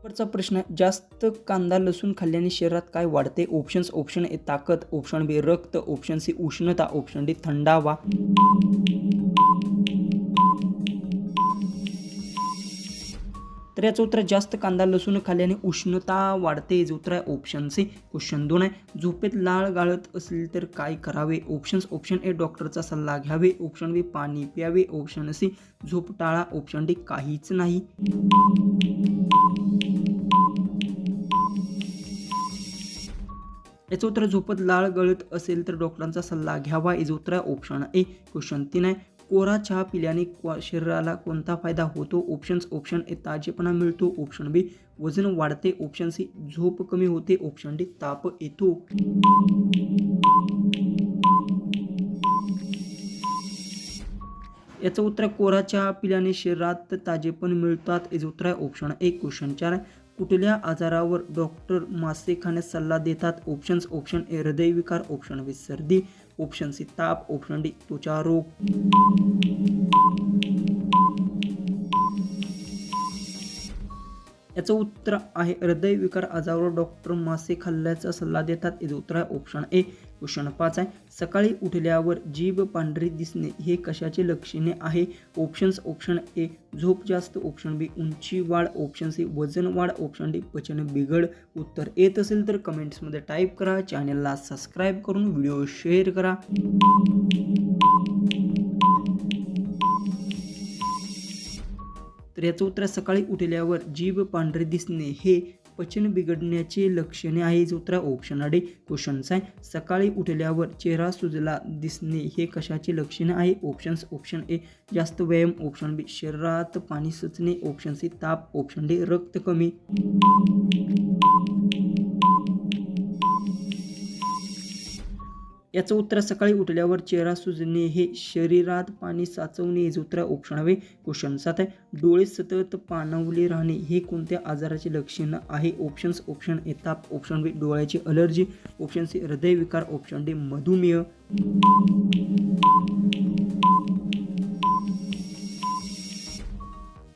वरचा प्रश्न, जास्त कांदा लसूण खाल्ल्याने शरीरात काय वाढते? ऑप्शन ए ताकद, ऑप्शन बी रक्त, ऑप्शन सी उष्णता, ऑप्शन डी थंडावा. तर याचं उत्तर जास्त कांदा लसूण खाल्ल्याने उष्णता वाढते. याचं उत्तर आहे ऑप्शन सी. क्वेश्चन 2 आहे, झोपेत लाळ गाळत असेल तर काय करावे? ऑप्शन ए डॉक्टरचा सल्ला घ्यावे, ऑप्शन बी पाणी प्यावे, ऑप्शन सी झोप टाळा, ऑप्शन डी काहीच नाही. याचं उत्तर, झोपत लाळ गळत असेल तर डॉक्टरांचा सल्ला घ्यावा. याचं उत्तर आहे ऑप्शन ए. क्वेश्चन 3 आहे, कोरा चहा पिल्याने शरीराला कोणता फायदा होतो? ऑप्शन ए ताजेपणा मिळतो, ऑप्शन बी वजन वाढते, ऑप्शन सी झोप कमी होते, ऑप्शन डी ताप येतो. याचं उत्तर, कोरा चहा पिल्याने शरीरात ताजेपण मिळतात. याचं उत्तर आहे ऑप्शन ए. क्वेश्चन 4 आहे, कुठल्या आजारावर डॉक्टर मासे खाण्यास सल्ला देतात? ऑप्शन ए हृदयविकार, ऑप्शन बी सर्दी, ऑप्शन सी ताप, ऑप्शन डी त्वचा रोग. याचं उत्तर आहे हृदयविकार आजारावर डॉक्टर मासे खाल्ल्याचा सल्ला देतात. याचं उत्तर आहे ऑप्शन ए. क्वेश्चन 5 आहे, सकाळी उठल्यावर जीभ पांढरी दिसणे हे कशाचे लक्षणे आहे? ऑप्शन ए झोप जास्त, ऑप्शन बी उंची वाढ, ऑप्शन सी वजन वाढ, ऑप्शन डी पचन बिघड. उत्तर येत असेल तर कमेंट्समध्ये टाईप करा. चॅनलला सबस्क्राईब करून व्हिडिओ शेअर करा. तर याचं उत्तर, सकाळी उठल्यावर जीभ पांढरी दिसणे हे पचन बिघडण्याचे लक्षणे आहे. याचं उत्तर ऑप्शन डी. क्वेश्चन आहे, सकाळी उठल्यावर चेहरा सुजला दिसणे हे कशाचे लक्षणे आहे? ऑप्शन ए जास्त व्यायाम, ऑप्शन बी शरीरात पाणी साचणे, ऑप्शन सी ताप, ऑप्शन डी रक्त कमी. याचं उत्तर, सकाळी उठल्यावर चेहरा सुजणे हे शरीरात पाणी साचवणे. याचं उत्तर ऑप्शन बी. क्वेश्चन 7 आहे, डोळे सतत पाणावले राहणे हे कोणत्या आजाराचे लक्षण आहे? ऑप्शन ए ताप, ऑप्शन बी डोळ्याची अलर्जी, ऑप्शन सी हृदयविकार, ऑप्शन डी मधुमेह.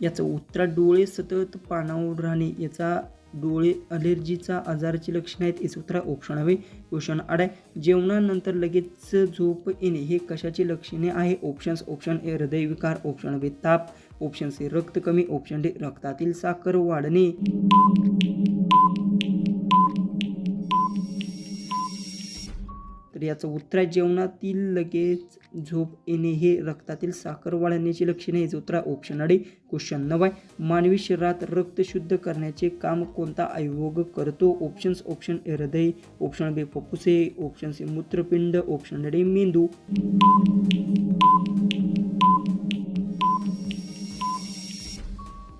याचं उत्तर, डोळे सतत पाणावून राहणे याचा डोळे अलर्जीचा आजाराची लक्षणे आहेत. याचं उत्तर ऑप्शन आहे. क्वेश्चन 8 आहे, जेवणानंतर लगेच झोप येणे हे कशाची लक्षणे आहे? ऑप्शन ए हृदयविकार, ऑप्शन बी ताप, ऑप्शन सी रक्त कमी, ऑप्शन डी रक्तातील साखर वाढणे. तर याचं उत्तर आहे, जेवणातील लगेच झोप येणे हे रक्तातील साखर वाढण्याची लक्षणे. याचं उत्तर ऑप्शन डी. क्वेश्चन 9 आहे, मानवी शरीरात रक्त शुद्ध करण्याचे काम कोणता अवयव करतो? ऑप्शन ए हृदय, ऑप्शन बी फुफ्फुसे, ऑप्शन सी मूत्रपिंड, ऑप्शन डी मेंदू.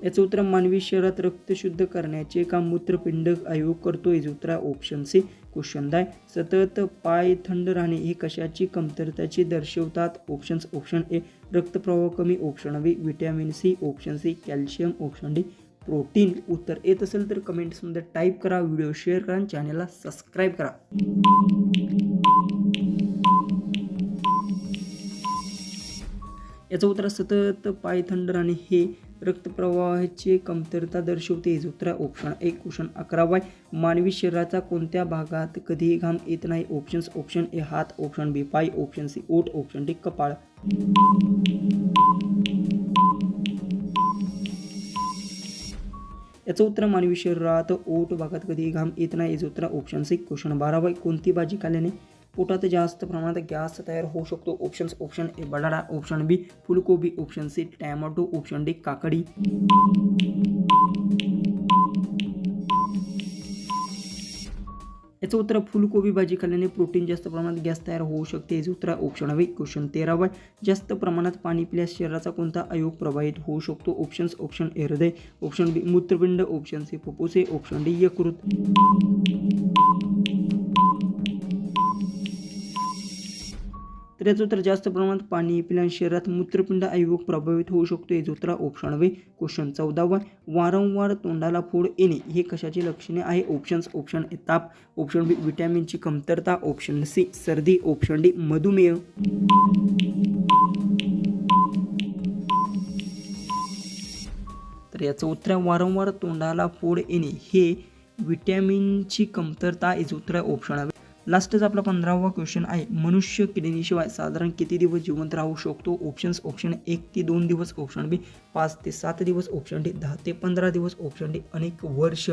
याचं उत्तर, मानवी शरीरात रक्त शुद्ध करण्याचे काम मूत्रपिंड अवयव करतो. याचं उत्तर ऑप्शन सी. क्वेश्चन 10, सतत पाय थंड राहणे हे कशाची कमतरतेचे दर्शवतात? ऑप्शन ए रक्तप्रवाह कमी, option B vitamin C, option C calcium, option D protein. उत्तर येत असेल तर कमेंट्समध्ये टाईप करा, व्हिडिओ शेअर करा आणि चॅनलला सबस्क्राईब करा. याचं उत्तर, सतत पाय थंड राहणे हे रक्तप्रवाहाची कमतरता दर्शवते. याचं उत्तर ऑप्शन ए. क्वेश्चन 11 आहे, मानवी शरीराचा कोणत्या भागात कधीही घाम येत नाही? ऑप्शन ए हात, ऑप्शन बी पाय, ऑप्शन सी ओठ, ऑप्शन डी कपाळ. याचं उत्तर, मानवी शरीरात ओठ भागात कधीही घाम येत नाही. याचं उत्तर ऑप्शन सी. क्वेश्चन 12 आहे, कोणती भाजी खाल्ल्याने पोटात जास्त प्रमाणात गॅस तयार होऊ शकतो? ऑप्शन ए बटाटा, ऑप्शन बी फुलकोबी, option C tomato, option D काकडी. याचं उत्तर, फुलकोबी भाजी खाल्ल्याने प्रोटीन जास्त प्रमाणात गॅस तयार होऊ शकते. याचं उत्तर ऑप्शन बी. क्वेश्चन 13 आहे, जास्त प्रमाणात पाणी पिल्यास शरीराचा कोणता अवयव प्रभावित होऊ शकतो? ऑप्शन ए हृदय, ऑप्शन बी मूत्रपिंड, ऑप्शन सी फुफ्फुसे, ऑप्शन डी यकृत. तर याचं उत्तर, जास्त प्रमाणात पाणी पिल्याने शरीरात मूत्रपिंड अवयव प्रभावित होऊ शकतो. याचं उत्तर ऑप्शन बी. क्वेश्चन 14, वारंवार तोंडाला फोड येणे हे कशाची लक्षणे आहे? ऑप्शन ए ताप, ऑप्शन बी व्हिटॅमिनची कमतरता, ऑप्शन सी सर्दी, ऑप्शन डी मधुमेह. तर याचं उत्तर आहे वारंवार तोंडाला फोड येणे हे विटॅमिनची कमतरता. याचं उत्तर आहे ऑप्शन आहे. लास्टच आपला 15वा क्वेश्चन आहे. मनुष्य किडनीशिवाय साधारण किती दिवस जिवंत राहू शकतो? ऑप्शन्स ऑप्शन 1 ते 2 दिवस, ऑप्शन बी 5 ते 7 दिवस, ऑप्शन डी 10 ते 15 दिवस, ऑप्शन डी अनेक वर्ष.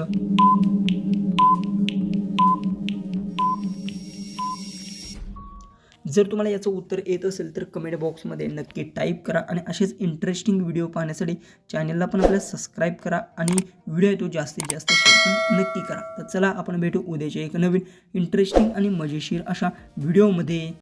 जर तुम्हाला याचं उत्तर येत असेल तर कमेंट बॉक्समध्ये नक्की टाईप करा आणि असेच इंटरेस्टिंग व्हिडिओ पाहण्यासाठी चॅनलला पण आपल्याला सबस्क्राईब करा आणि व्हिडिओ तो जास्तीत जास्त शेअर पण नक्की करा. तर चला आपण भेटू उद्याच्या एक नवीन इंटरेस्टिंग आणि मजेशीर अशा व्हिडिओमध्ये.